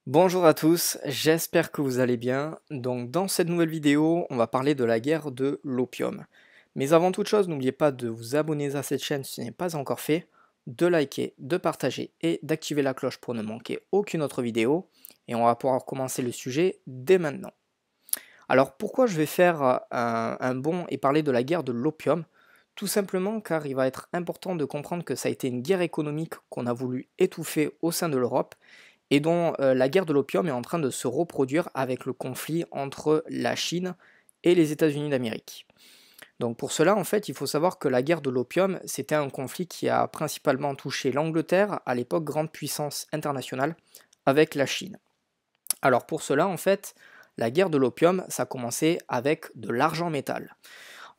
Bonjour à tous, j'espère que vous allez bien. Donc dans cette nouvelle vidéo, on va parler de la guerre de l'opium. Mais avant toute chose, n'oubliez pas de vous abonner à cette chaîne si ce n'est pas encore fait, de liker, de partager et d'activer la cloche pour ne manquer aucune autre vidéo. Et on va pouvoir commencer le sujet dès maintenant. Alors pourquoi je vais faire un bond et parler de la guerre de l'opium? Tout simplement car il va être important de comprendre que ça a été une guerre économique qu'on a voulu étouffer au sein de l'Europe et dont la guerre de l'opium est en train de se reproduire avec le conflit entre la Chine et les États-Unis d'Amérique. Donc pour cela, en fait, il faut savoir que la guerre de l'opium, c'était un conflit qui a principalement touché l'Angleterre, à l'époque grande puissance internationale, avec la Chine. Alors pour cela, en fait, la guerre de l'opium, ça a commencé avec de l'argent métal.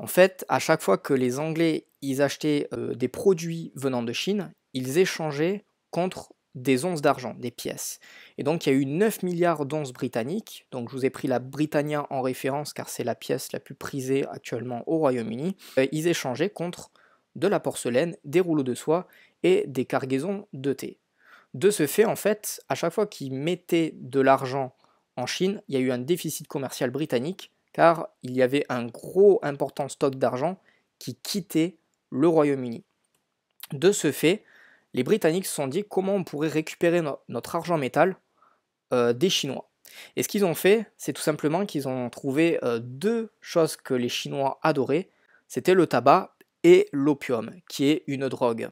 En fait, à chaque fois que les Anglais ils achetaient des produits venant de Chine, ils échangeaient contre des onces d'argent, des pièces. Et donc il y a eu 9 milliards d'onces britanniques, donc je vous ai pris la Britannia en référence car c'est la pièce la plus prisée actuellement au Royaume-Uni. Ils échangeaient contre de la porcelaine, des rouleaux de soie et des cargaisons de thé. De ce fait, en fait, à chaque fois qu'ils mettaient de l'argent en Chine, il y a eu un déficit commercial britannique car il y avait un gros important stock d'argent qui quittait le Royaume-Uni. De ce fait, les Britanniques se sont dit comment on pourrait récupérer notre argent métal des Chinois. Et ce qu'ils ont fait, c'est tout simplement qu'ils ont trouvé deux choses que les Chinois adoraient, c'était le tabac et l'opium, qui est une drogue.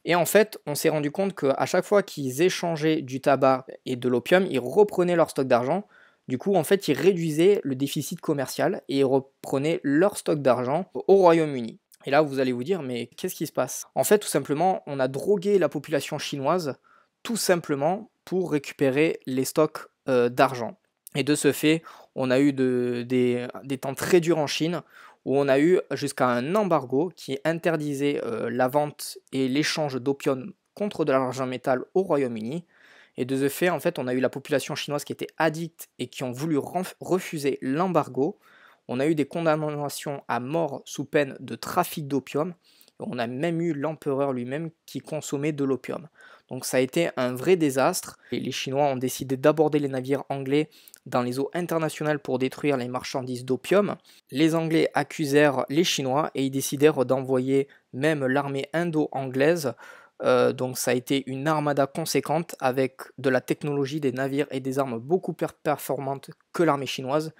Et en fait, on s'est rendu compte qu'à chaque fois qu'ils échangeaient du tabac et de l'opium, ils reprenaient leur stock d'argent. Du coup, en fait, ils réduisaient le déficit commercial et ils reprenaient leur stock d'argent au Royaume-Uni. Et là, vous allez vous dire, mais qu'est-ce qui se passe? En fait, tout simplement, on a drogué la population chinoise tout simplement pour récupérer les stocks d'argent. Et de ce fait, on a eu des temps très durs en Chine où on a eu jusqu'à un embargo qui interdisait la vente et l'échange d'opium contre de l'argent métal au Royaume-Uni. Et de ce fait, en fait, on a eu la population chinoise qui était addicte et qui ont voulu refuser l'embargo. On a eu des condamnations à mort sous peine de trafic d'opium. On a même eu l'empereur lui-même qui consommait de l'opium. Donc ça a été un vrai désastre. Et les Chinois ont décidé d'aborder les navires anglais dans les eaux internationales pour détruire les marchandises d'opium. Les Anglais accusèrent les Chinois et ils décidèrent d'envoyer même l'armée indo-anglaise. Donc ça a été une armada conséquente avec de la technologie, des navires et des armes beaucoup plus performantes que l'armée chinoise.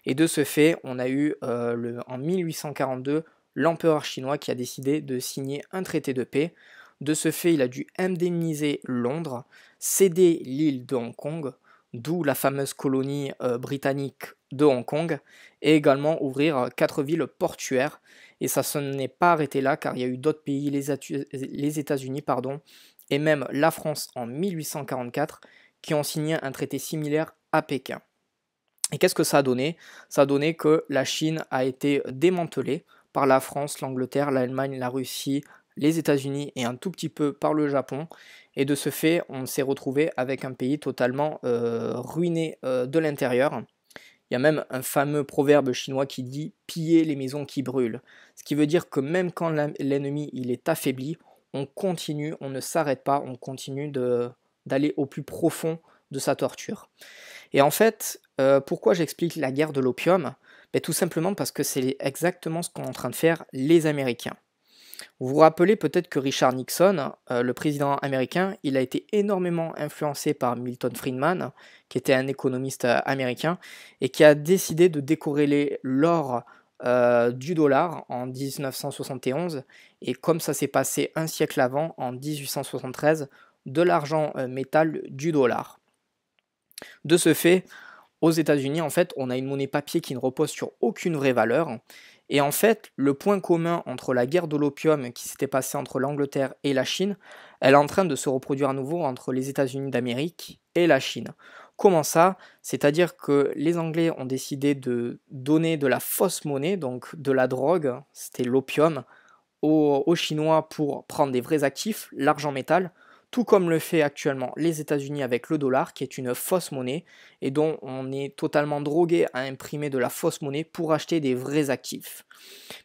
Et de ce fait, on a eu en 1842 l'empereur chinois qui a décidé de signer un traité de paix. De ce fait, il a dû indemniser Londres, céder l'île de Hong Kong, d'où la fameuse colonie britannique de Hong Kong, et également ouvrir 4 villes portuaires. Et ça ne s'est pas arrêté là, car il y a eu d'autres pays, les États-Unis, pardon, et même la France en 1844, qui ont signé un traité similaire à Pékin. Et qu'est-ce que ça a donné? Ça a donné que la Chine a été démantelée par la France, l'Angleterre, l'Allemagne, la Russie, les États-Unis et un tout petit peu par le Japon. Et de ce fait, on s'est retrouvé avec un pays totalement ruiné de l'intérieur. Il y a même un fameux proverbe chinois qui dit piller les maisons qui brûlent. Ce qui veut dire que même quand l'ennemi il est affaibli, on continue, on ne s'arrête pas, on continue d'aller au plus profond de sa torture. Et en fait, pourquoi j'explique la guerre de l'opium? Ben, tout simplement parce que c'est exactement ce qu'ont en train de faire les Américains. Vous vous rappelez peut-être que Richard Nixon, le président américain, il a été énormément influencé par Milton Friedman, qui était un économiste américain, et qui a décidé de décorréler l'or du dollar en 1971, et comme ça s'est passé un siècle avant, en 1873, de l'argent métal du dollar. De ce fait, aux États-Unis, en fait, on a une monnaie papier qui ne repose sur aucune vraie valeur. Et en fait, le point commun entre la guerre de l'opium qui s'était passée entre l'Angleterre et la Chine, elle est en train de se reproduire à nouveau entre les États-Unis d'Amérique et la Chine. Comment ça? C'est-à-dire que les Anglais ont décidé de donner de la fausse monnaie, donc de la drogue, c'était l'opium, aux Chinois pour prendre des vrais actifs, l'argent métal, tout comme le fait actuellement les États-Unis avec le dollar, qui est une fausse monnaie, et dont on est totalement drogué à imprimer de la fausse monnaie pour acheter des vrais actifs.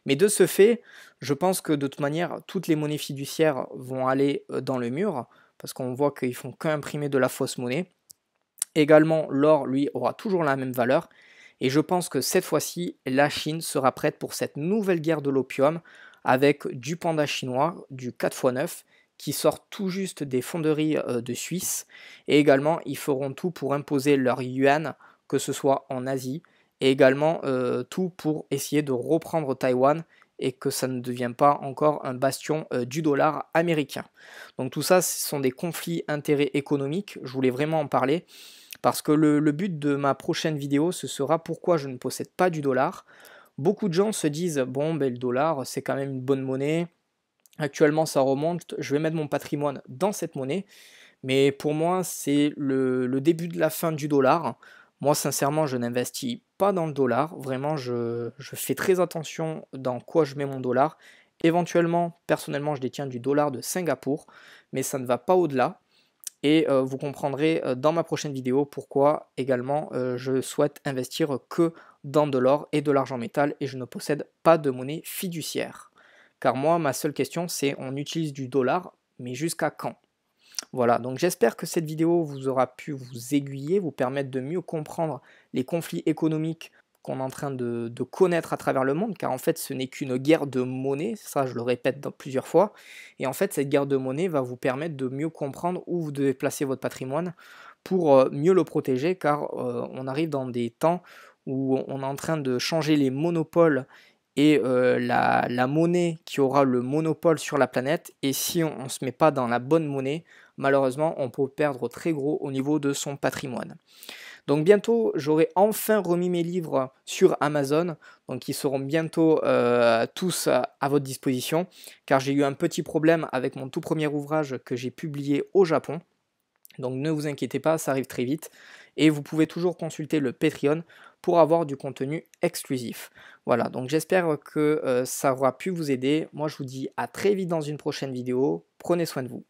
Mais de ce fait, je pense que de toute manière, toutes les monnaies fiduciaires vont aller dans le mur, parce qu'on voit qu'ils font qu'imprimer de la fausse monnaie. Également, l'or, lui, aura toujours la même valeur. Et je pense que cette fois-ci, la Chine sera prête pour cette nouvelle guerre de l'opium avec du panda chinois, du 4x9, qui sort tout juste des fonderies de Suisse. Et également, ils feront tout pour imposer leur yuan, que ce soit en Asie, et également tout pour essayer de reprendre Taïwan et que ça ne devienne pas encore un bastion du dollar américain. Donc tout ça, ce sont des conflits intérêts économiques, je voulais vraiment en parler, parce que le but de ma prochaine vidéo, ce sera pourquoi je ne possède pas du dollar. Beaucoup de gens se disent, bon, ben, le dollar, c'est quand même une bonne monnaie, actuellement ça remonte, je vais mettre mon patrimoine dans cette monnaie, mais pour moi, c'est le début de la fin du dollar. Moi, sincèrement, je n'investis pas dans le dollar. Vraiment, je fais très attention dans quoi je mets mon dollar. Éventuellement, personnellement, je détiens du dollar de Singapour, mais ça ne va pas au-delà. Et vous comprendrez dans ma prochaine vidéo pourquoi également je souhaite investir que dans de l'or et de l'argent métal et je ne possède pas de monnaie fiduciaire. Car moi, ma seule question, c'est on utilise du dollar, mais jusqu'à quand? Voilà, donc j'espère que cette vidéo vous aura pu vous aiguiller, vous permettre de mieux comprendre les conflits économiques qu'on est en train de connaître à travers le monde, car en fait ce n'est qu'une guerre de monnaie, ça je le répète plusieurs fois, et en fait cette guerre de monnaie va vous permettre de mieux comprendre où vous devez placer votre patrimoine pour mieux le protéger, car on arrive dans des temps où on est en train de changer les monopoles et la monnaie qui aura le monopole sur la planète, et si on ne se met pas dans la bonne monnaie, malheureusement on peut perdre très gros au niveau de son patrimoine. Donc bientôt j'aurai enfin remis mes livres sur Amazon, donc ils seront bientôt tous à votre disposition, car j'ai eu un petit problème avec mon tout premier ouvrage que j'ai publié au Japon. Donc ne vous inquiétez pas, ça arrive très vite. Et vous pouvez toujours consulter le Patreon pour avoir du contenu exclusif. Voilà, donc j'espère que ça aura pu vous aider. Moi je vous dis à très vite dans une prochaine vidéo. Prenez soin de vous.